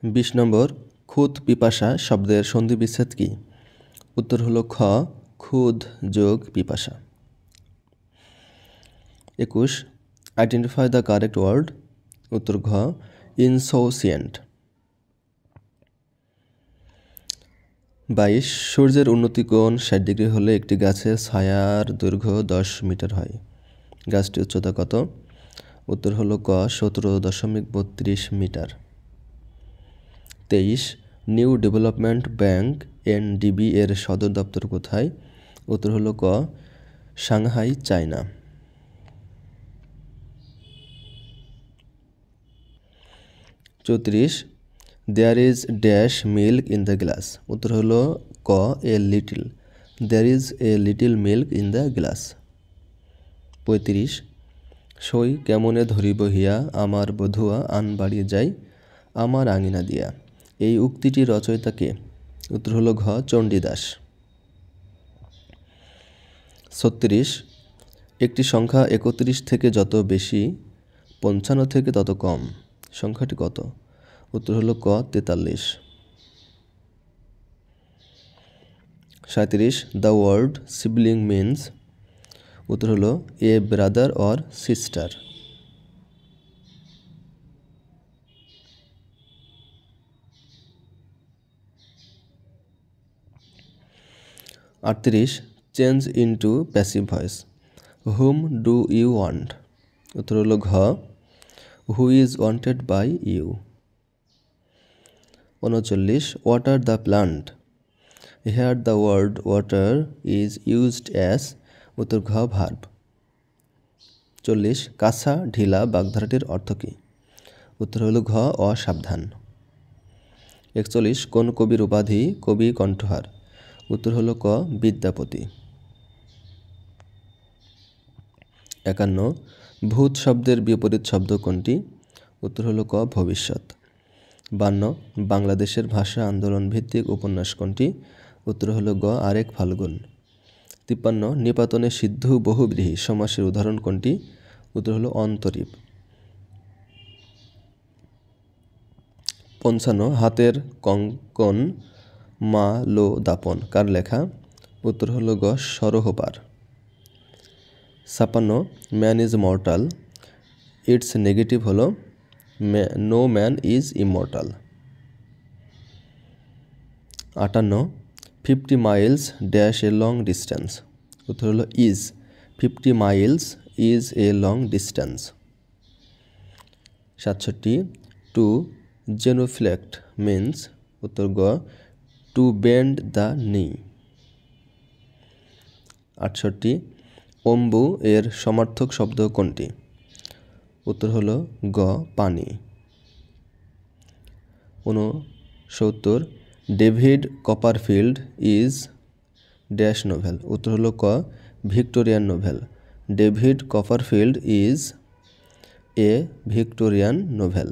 20 নম্বর, খুদ পিপাসা শব্দের সন্ধিবিচ্ছেদ কি? উত্তর হলো খ, ক্ষুধ যোগ পিপাসা। 21, আইডেন্টিফাই দ্য কারেক্ট ওয়ার্ড। উত্তর ঘ, ইনসোসিয়েন্ট। 22, সূর্যের উন্নতি কোণ 60 ডিগ্রি হলে একটি গাছের ছায়ার দৈর্ঘ্য 10 মিটার হয়। গাছটির উচ্চতা কত? উত্তর হলো ক, 17.32 মিটার। 23, নিউ ডেভেলপমেন্ট ব্যাংক NDB এর সদর দপ্তর কোথায়? উত্তর হলো ক, Shanghai, China. 34, there is dash milk in the glass. উত্তর হলো ক, a little. There is a little milk in the glass. 35, সই কেমনে ধরিব হিয়া আমার বধুয়া আন বাড়ি যাই আমার আঙিনা দিয়া। এই উক্তিটি রচয়িতা কে? উত্তর হলো ঘ, চণ্ডীদাস। 36, একটি সংখ্যা 31 থেকে যত বেশি 55 থেকে তত কম, সংখ্যাটি কত? উত্তর হলো ক, 43। 37, দ্য ওয়ার্ড সিবলিং মিনস। উত্তর হলো a brother or sister. 38, change into passive voice. Whom do you want? উত্তর হলো ঘ, who is wanted by you. 39, water the plant. Here the word water is used as. উত্তর ঘ, verb. 40, কাঁচা ঢিলা বাগধারাটির অর্থ কী? উত্তর হলো ঘ, অসাবধান। 41, কোন কবির উপাধি কবি কণ্ঠহার? উত্তর হলো ক, বিদ্যাপতি। 51, ভূত শব্দের বিপরীত শব্দ কোনটি? উত্তর হলো ক, ভবিষ্যৎ। 52, বাংলাদেশের ভাষা আন্দোলন ভিত্তিক উপন্যাস কোনটি? উত্তর হলো গ, আরেক ফাল্গুন। 53, নিপাতনে সিদ্ধু বহুব্রীহি সমাসের উদাহরণ কোনটি? উত্তর হলো অন্তরীপ। 55, হাতের কঙ্কন মা লো দাপন কার লেখা? উত্তর হলো গ, সরহপার। 56, man is mortal, its negative হলো no man is immortal. 58, 50 miles dash a long distance. উত্তর হলো is. 50 miles is a long distance. 67, to genuflect means. উত্তর গ, টু বেন্ড দ্য নি। 68, অম্বু এর সমার্থক শব্দ কোনটি? উত্তর হলো গ, পানি। 69, David Copperfield is dash novel. উত্তর হলো ক, Victorian novel. David Copperfield is a Victorian novel.